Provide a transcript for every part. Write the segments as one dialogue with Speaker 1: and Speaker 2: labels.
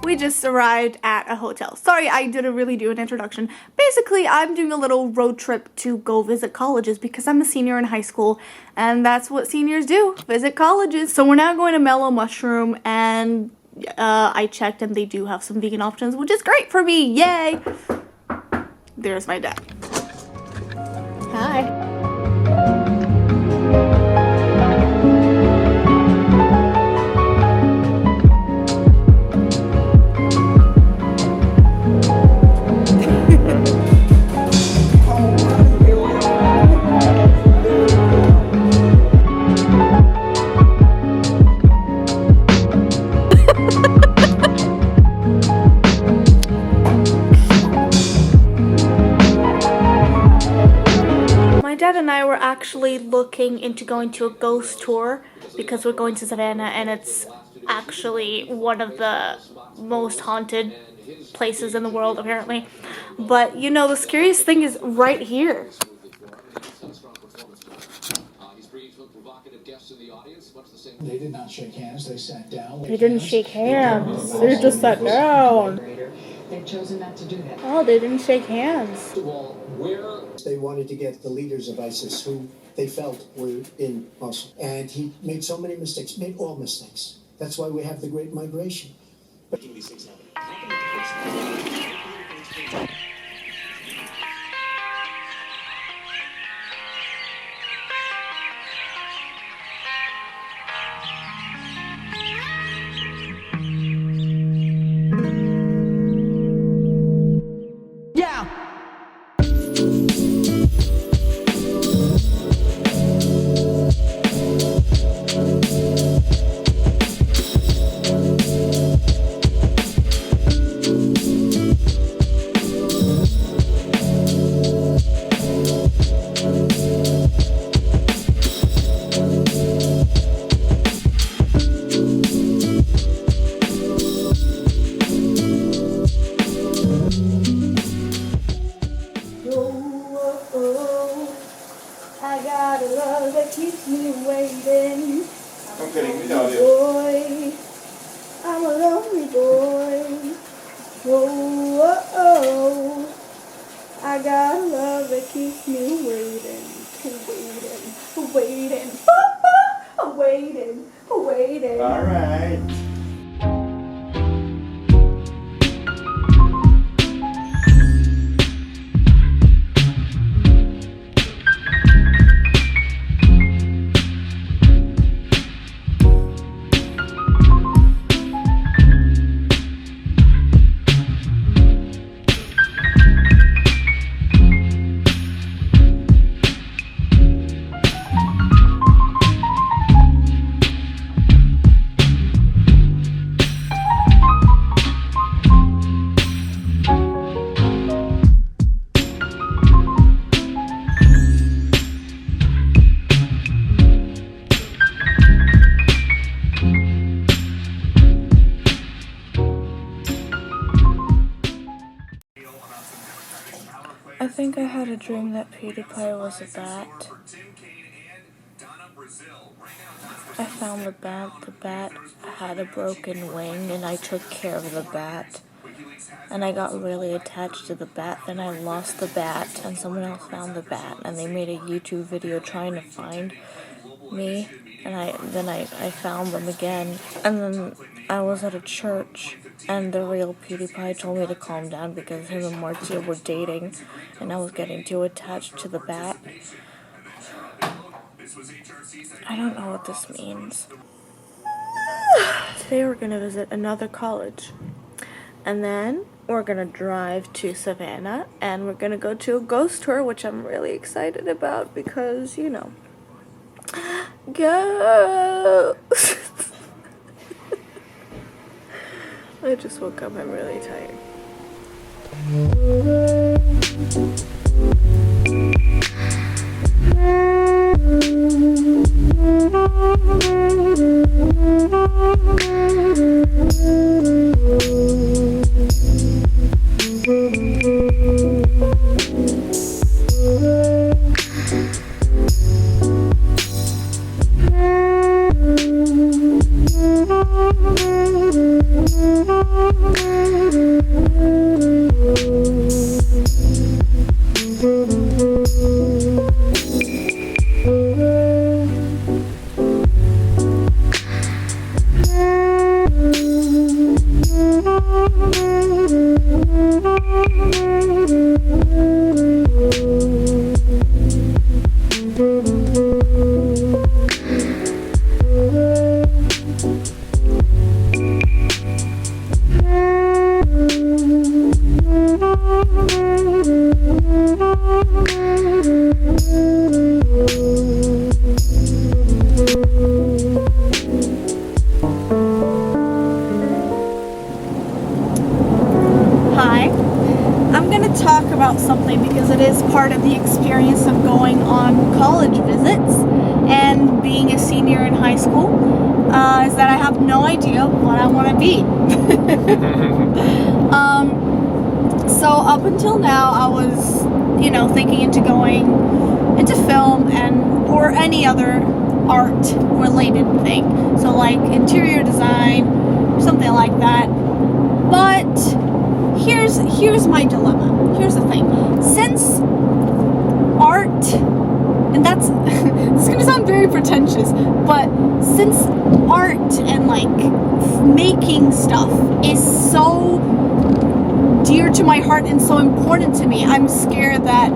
Speaker 1: We just arrived at a hotel. Sorry, I didn't really do an introduction. Basically, I'm doing a little road trip to go visit colleges because I'm a senior in high school and that's what seniors do, visit colleges. So we're now going to Mellow Mushroom and I checked and they do have some vegan options, which is great for me. Yay! There's my dad. Hi. And I were actually looking into going to a ghost tour because we're going to Savannah and it's actually one of the most haunted places in the world apparently. But you know, the scariest thing is right here.
Speaker 2: They did not shake hands, they sat down.
Speaker 1: They didn't shake hands, they just sat down.
Speaker 3: They've chosen not to do that.
Speaker 1: Oh, they didn't shake hands.
Speaker 4: They wanted to get the leaders of ISIS who they felt were in Mosul. And he made so many mistakes, made all mistakes. That's why we have the Great Migration. But
Speaker 1: I got a love that keeps me waiting.
Speaker 5: I'm kidding, you know it.
Speaker 1: Boy, I'm a lonely boy. Whoa, oh, I got a love that keeps me waiting, waiting.
Speaker 5: All right.
Speaker 1: I think I had a dream that PewDiePie was a bat. I found the bat. The bat had a broken wing and I took care of the bat. And I got really attached to the bat. Then I lost the bat and someone else found the bat. And they made a YouTube video trying to find me. And I found them again. And then I was at a church and the real PewDiePie told me to calm down because him and Marcia were dating and I was getting too attached to the bat. I don't know what this means. Today we're gonna visit another college and then we're gonna drive to Savannah and we're gonna go to a ghost tour, which I'm really excited about because, you know, ghosts. I just woke up, I'm really tired.
Speaker 6: Hi, I'm going to talk about something because it is part of the experience of going on college visits and being a senior in high school, is that I have no idea what I want to be. So up until now, I was, thinking into going into film or any other art related thing. So like interior design, something like that. But here's my dilemma. Here's the thing. Since art, and that's this is gonna sound very pretentious, but since art and like making stuff is so dear to my heart and so important to me, I'm scared that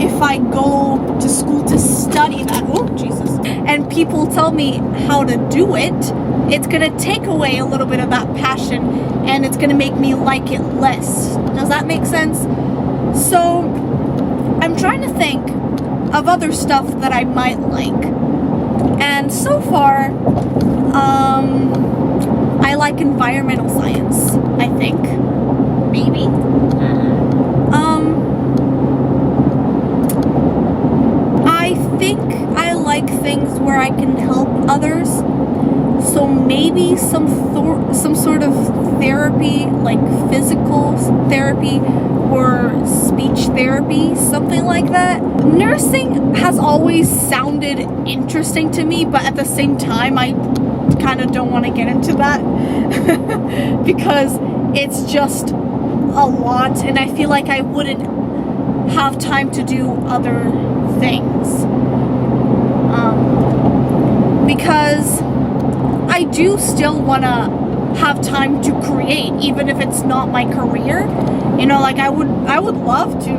Speaker 6: if I go to school to study that, oh Jesus, and people tell me how to do it, it's gonna take away a little bit of that passion and it's gonna make me like it less. Does that make sense? So I'm trying to think of other stuff that I might like. And so far, I like environmental science, I think. Maybe. I think I like things where I can help others. So maybe some sort of therapy, like physical therapy or speech therapy, something like that. Nursing has always sounded interesting to me, but at the same time, I kind of don't want to get into that because it's just a lot, and I feel like I wouldn't have time to do other things. Because I do still want to have time to create, even if it's not my career. Like I would love to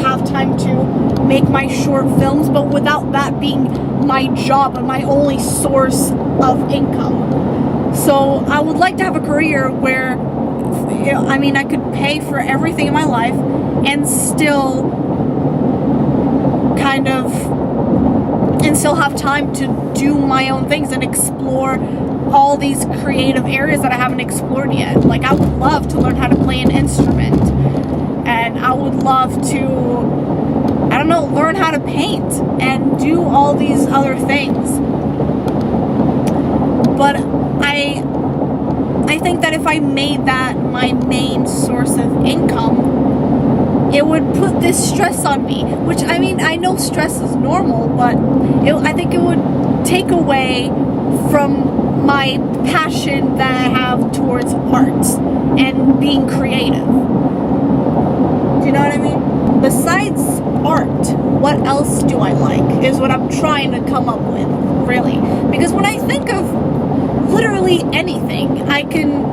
Speaker 6: have time to make my short films, but without that being my job and my only source of income. So I would like to have a career where, I could pay for everything in my life and still have time to do my own things and explore all these creative areas that I haven't explored yet. Like I would love to learn how to play an instrument, and I would love to, learn how to paint and do all these other things. But I think that if I made that my main source of income, it would put this stress on me, which I know stress is normal, but I think it would take away from my passion that I have towards arts and being creative. Do you know what I mean? Besides art, what else do I like is what I'm trying to come up with, really. Because when I think of literally anything, I can,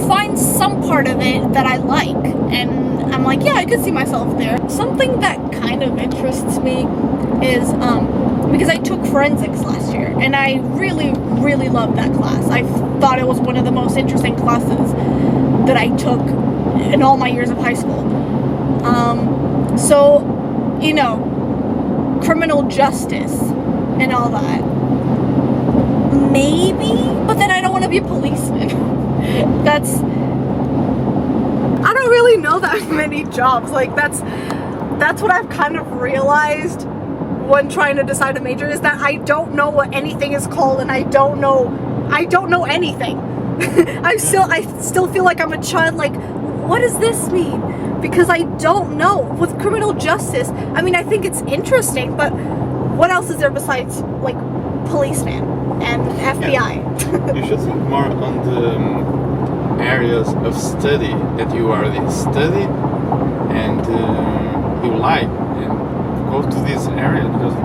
Speaker 6: find some part of it that I like. And I'm like, yeah, I could see myself there. Something that kind of interests me is, because I took forensics last year, and I really, really loved that class. I thought it was one of the most interesting classes that I took in all my years of high school. So, criminal justice and all that. Maybe, but then I don't want to be a policeman. I don't really know that many jobs. Like that's what I've kind of realized when trying to decide a major, is that I don't know what anything is called, and I don't know anything. I still feel like I'm a child. Like, what does this mean? Because I don't know. With criminal justice, I think it's interesting, but what else is there besides like policeman and FBI?
Speaker 5: You should think more on the areas of study that you already study and you like, and go to this area, because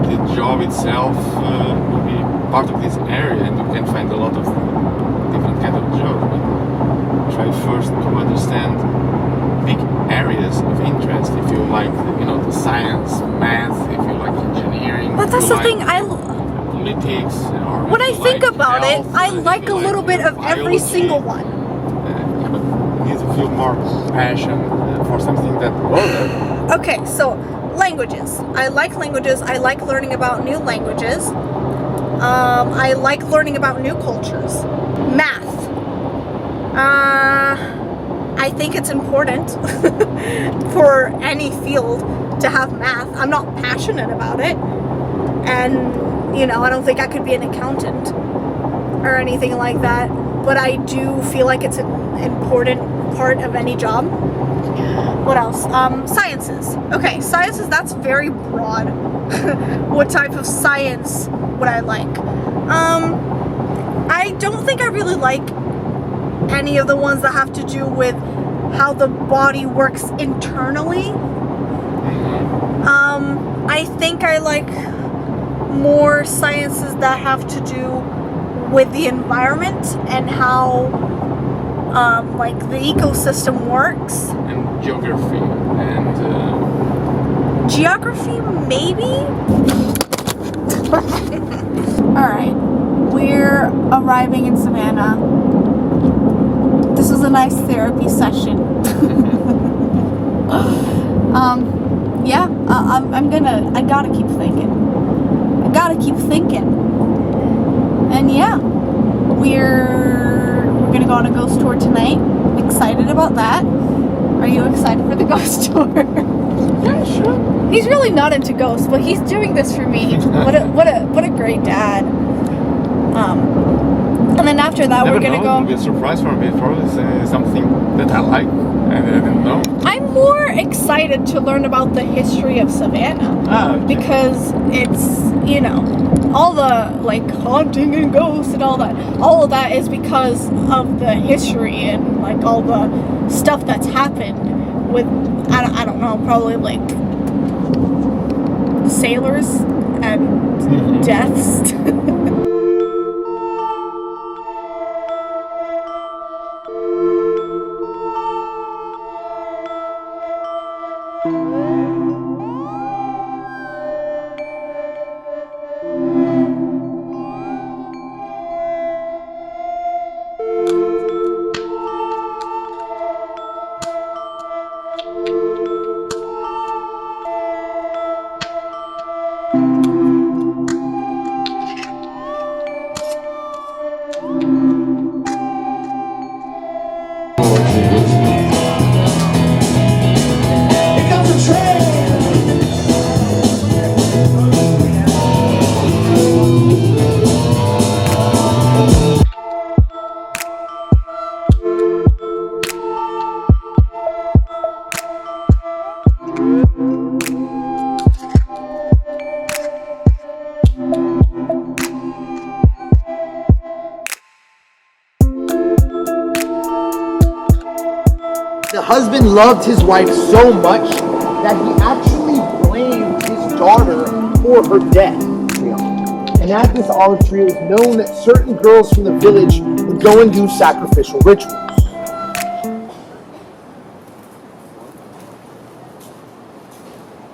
Speaker 5: the job itself will be part of this area, and you can find a lot of different kind of jobs. But try first to understand big areas of interest. If you like, the science, math, if you like engineering.
Speaker 6: But that's the thing.
Speaker 5: Politics. Or
Speaker 6: when I think about
Speaker 5: health,
Speaker 6: it, I like a little bit of every
Speaker 5: biology.
Speaker 6: single one.
Speaker 5: But you need to feel more passion for something that was there.
Speaker 6: Okay, so languages. I like languages. I like learning about new languages. I like learning about new cultures. Math. I think it's important for any field to have math. I'm not passionate about it. And, you know, I don't think I could be an accountant or anything like that. But I do feel like it's an important part of any job. What else? Sciences. Okay, sciences, that's very broad. What type of science would I like? I don't think I really like any of the ones that have to do with how the body works internally. I think I like more sciences that have to do with the environment and how like the ecosystem works.
Speaker 5: And geography and
Speaker 6: Geography, maybe? Alright, we're arriving in Savannah. This was a nice therapy session. Yeah, I gotta keep thinking. And yeah, we're gonna go on a ghost tour tonight. I'm excited about that. Are you excited for the ghost tour?
Speaker 5: yeah, sure.
Speaker 6: He's really not into ghosts, but he's doing this for me. What a great dad. And then after that, we're gonna
Speaker 5: It'll be a surprise for me. Probably something that I like. I didn't know.
Speaker 6: I'm more excited to learn about the history of Savannah
Speaker 5: Okay.
Speaker 6: because it's, you know, all the like haunting and ghosts and all of that is because of the history and like all the stuff that's happened with I don't know, probably like sailors and deaths.
Speaker 7: The husband loved his wife so much that he actually blamed his daughter for her death. And at this olive tree, it was known that certain girls from the village would go and do sacrificial rituals.